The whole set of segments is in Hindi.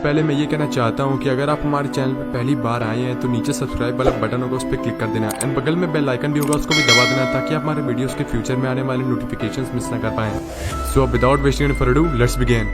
पहले मैं ये कहना चाहता हूँ कि अगर आप हमारे चैनल पर पहली बार आए हैं तो नीचे सब्सक्राइब वाला बटन होगा, उस पर क्लिक कर देना एंड बगल में बेल आइकन भी होगा, उसको भी दबा देना ताकि आप हमारे वीडियोस के फ्यूचर में आने वाले नोटिफिकेशंस मिस ना कर पाएं। So without wasting any further ado, let's begin.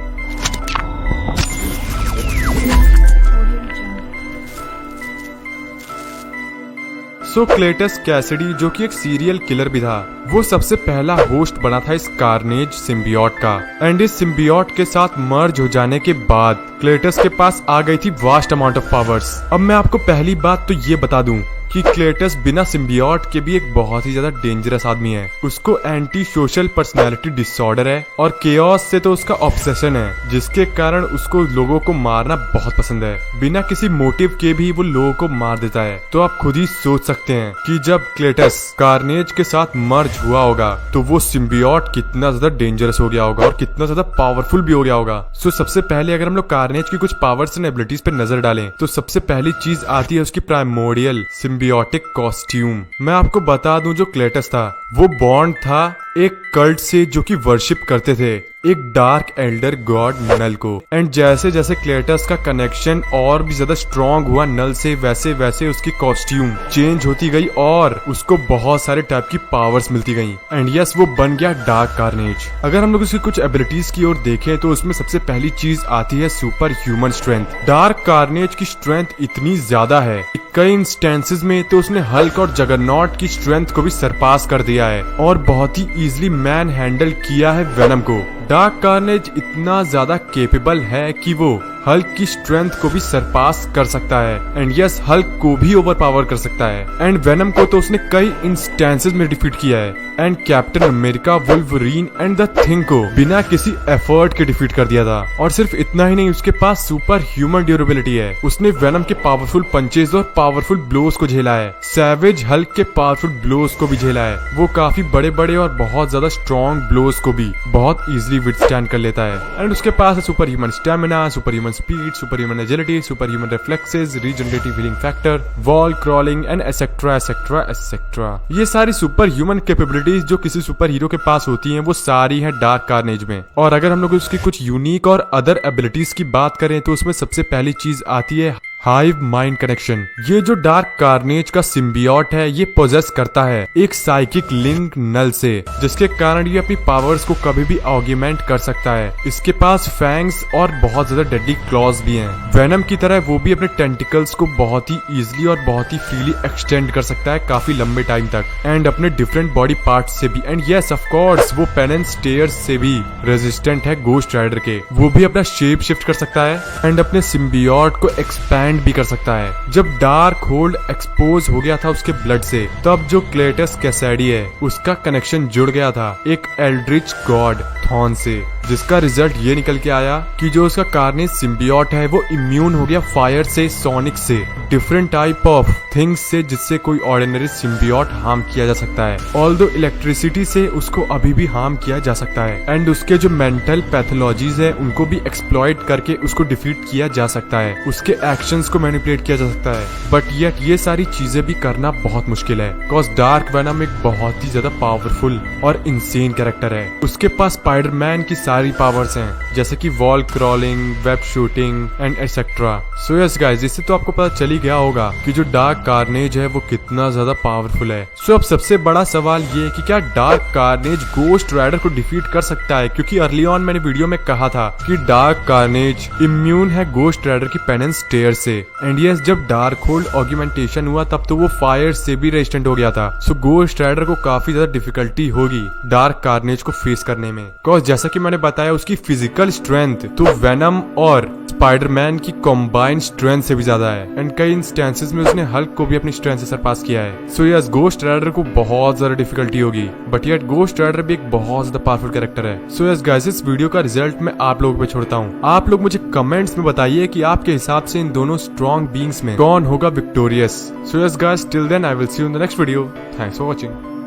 So Cletus Cassidy, जो कि एक सीरियल किलर भी था, वो सबसे पहला होस्ट बना था इस कार्नेज सिम्बियोट का। एंड इस सिम्बियोट के साथ मर्ज हो जाने के बाद क्लेटस के पास आ गई थी वास्ट अमाउंट ऑफ पावर्स। अब मैं आपको पहली बात तो ये बता दूं कि क्लेटस बिना सिम्बियोट के भी एक बहुत ही ज्यादा डेंजरस आदमी है। उसको एंटी सोशल पर्सनैलिटी डिसऑर्डर है और केओस से तो उसका ऑब्सेशन है, जिसके कारण उसको लोगों को मारना बहुत पसंद है। बिना किसी मोटिव के भी वो लोगों को मार देता है। तो आप खुद ही सोच सकते हैं कि जब क्लेटस कार्नेज के साथ मर्ज हुआ होगा तो वो सिम्बियोट कितना ज्यादा डेंजरस हो गया होगा और कितना ज्यादा पावरफुल भी हो गया होगा। सो सबसे पहले अगर हम लोग कार्नेज की कुछ पावर्स एंड एबिलिटीज पे नजर डालें तो सबसे पहली चीज आती है उसकी प्राइमोरियल सिम्बियोटिक कॉस्ट्यूम। मैं आपको बता दूं, जो क्लेटस था वो बॉन्ड था एक कल्ट से जो कि वर्शिप करते थे एक डार्क एल्डर गॉड नल को। एंड जैसे जैसे क्लेटस का कनेक्शन और भी ज्यादा स्ट्रॉन्ग हुआ नल से, वैसे वैसे उसकी कॉस्ट्यूम चेंज होती गई और उसको बहुत सारे टाइप की पावर्स मिलती गई। एंड यस, वो बन गया डार्क कार्नेज। अगर हम लोग उसकी कुछ एबिलिटीज की ओर देखें तो उसमें सबसे पहली चीज आती है super human strength. Dark carnage की स्ट्रेंथ इतनी ज्यादा है कई इंस्टेंसेस में तो उसने हल्क और जगरनॉट की स्ट्रेंथ को भी सरपास कर दिया है और बहुत ही इजीली मैन हैंडल किया है वेनम को। डार्क कार्नेज इतना ज्यादा केपेबल है कि वो हल्क की स्ट्रेंथ को भी सरपास कर सकता है एंड यस, हल्क को भी ओवरपावर कर सकता है। एंड वेनम को तो उसने कई इंस्टेंसेस में डिफीट किया है and captain America, Wolverine and the thing को बिना किसी एफर्ट के डिफीट कर दिया था। और सिर्फ इतना ही नहीं, उसके पास सुपर ह्यूमन ड्यूरेबिलिटी है। उसने वेनम के पावरफुल पंचेस और पावरफुल ब्लोज को झेला है, सैवेज हल्क के पावरफुल ब्लोज को भी झेला है। वो काफी बड़े बड़े और बहुत ज्यादा स्ट्रॉन्ग ब्लोज को भी बहुत इजीली विथस्टैंड कर लेता है। एंड उसके पास है super human stamina, super human speed, super human agility, super human reflexes, regenerative healing factor, wall crawling and et cetera et cetera et cetera. ये सारी सुपर ह्यूमन कैपेबिलिटीज जो किसी सुपर हीरो के पास होती हैं वो सारी हैं डार्क कार्नेज में। और अगर हम लोग उसकी कुछ यूनिक और अदर एबिलिटीज की बात करें तो उसमें सबसे पहली चीज आती है हाइव माइंड कनेक्शन। ये जो डार्क कार्नेज का सिम्बियोट है ये पोजेस करता है एक साइकिक लिंक नल से, जिसके कारण ये अपनी पावर्स को कभी भी ऑग्यूमेंट कर सकता है। इसके पास फैंग्स और बहुत ज्यादा डेडली क्लॉज भी हैं। वेनम की तरह वो भी अपने टेंटिकल्स को बहुत ही इजीली और बहुत ही फ्रीली एक्सटेंड कर सकता है काफी लंबे टाइम तक एंड अपने डिफरेंट बॉडी पार्ट्स से भी। एंड यस, ऑफ कोर्स वो पेनेंस स्टेयर्स से भी रेजिस्टेंट है गोस्ट राइडर के। वो भी अपना शेप शिफ्ट कर सकता है एंड अपने सिम्बियोट को एक्सपैंड भी कर सकता है। जब डार्क होल्ड एक्सपोज हो गया था उसके ब्लड से, तब जो क्लेटस कैसिडी है उसका कनेक्शन जुड़ गया था एक एल्ड्रिच गॉड थॉन से, जिसका रिजल्ट ये निकल के आया कि जो उसका कार्नेज सिम्बियोट है वो इम्यून हो गया फायर से, सोनिक से, डिफरेंट टाइप ऑफ थिंग्स से जिससे कोई ऑर्डिनरी सिम्बियोट हार्म किया जा सकता है। ऑल्दो इलेक्ट्रिसिटी से उसको अभी भी हार्म किया जा सकता है एंड उसके जो मेंटल पैथोलॉजीज है उनको भी एक्सप्लॉइट करके उसको डिफीट किया जा सकता है, उसके एक्शंस को मैनिपुलेट किया जा सकता है। बट येट ये सारी चीजें भी करना बहुत मुश्किल है बिकॉज डार्क वेनम एक बहुत ही ज्यादा पावरफुल और इंसेन कैरेक्टर है। उसके पास स्पाइडरमैन की सारी पावर्स हैं जैसे कि wall crawling, web shooting and etcetera. So yes guys, इससे तो आपको पता चल ही गया होगा कि जो डार्क कार्नेज है वो कितना ज्यादा पावरफुल है। सो अब सबसे बड़ा सवाल ये है कि क्या डार्क कार्नेज गोस्ट राइडर को डिफीट कर सकता है, क्योंकि अर्ली ऑन मैंने वीडियो में कहा था कि डार्क कार्नेज इम्यून है गोस्ट राइडर की पेनेंस स्टेयर से। एंड यस, जब डार्क होल्ड ऑग्यूमेंटेशन हुआ तब तो वो फायर से भी रेजिस्टेंट हो गया था। सो गोस्ट राइडर को काफी ज्यादा डिफिकल्टी होगी डार्क कार्नेज को फेस करने में, बिकॉज जैसा कि मैंने बताया उसकी फिजिकल स्ट्रेंथ तो वेनम और स्पाइडरमैन की कॉम्बाइंड स्ट्रेंथ से भी ज्यादा है एंड कई इंस्टेंसेस में उसने हल्क को भी अपनी स्ट्रेंथ से सरपास किया है। सो यस, गोस्ट राइडर को बहुत ज्यादा डिफिकल्टी होगी, बट येट गोस्ट राइडर भी एक बहुत ज्यादा पावरफुल कैरेक्टर है। सो यस गाइस, इस वीडियो का रिजल्ट मैं आप लोगों पे छोड़ता हूँ। आप लोग मुझे कमेंट्स में बताइए कि आपके हिसाब से इन दोनों स्ट्रॉन्ग बीइंग्स में कौन होगा victorious. So yes guys, till then I will see you in the next video. Thanks for watching.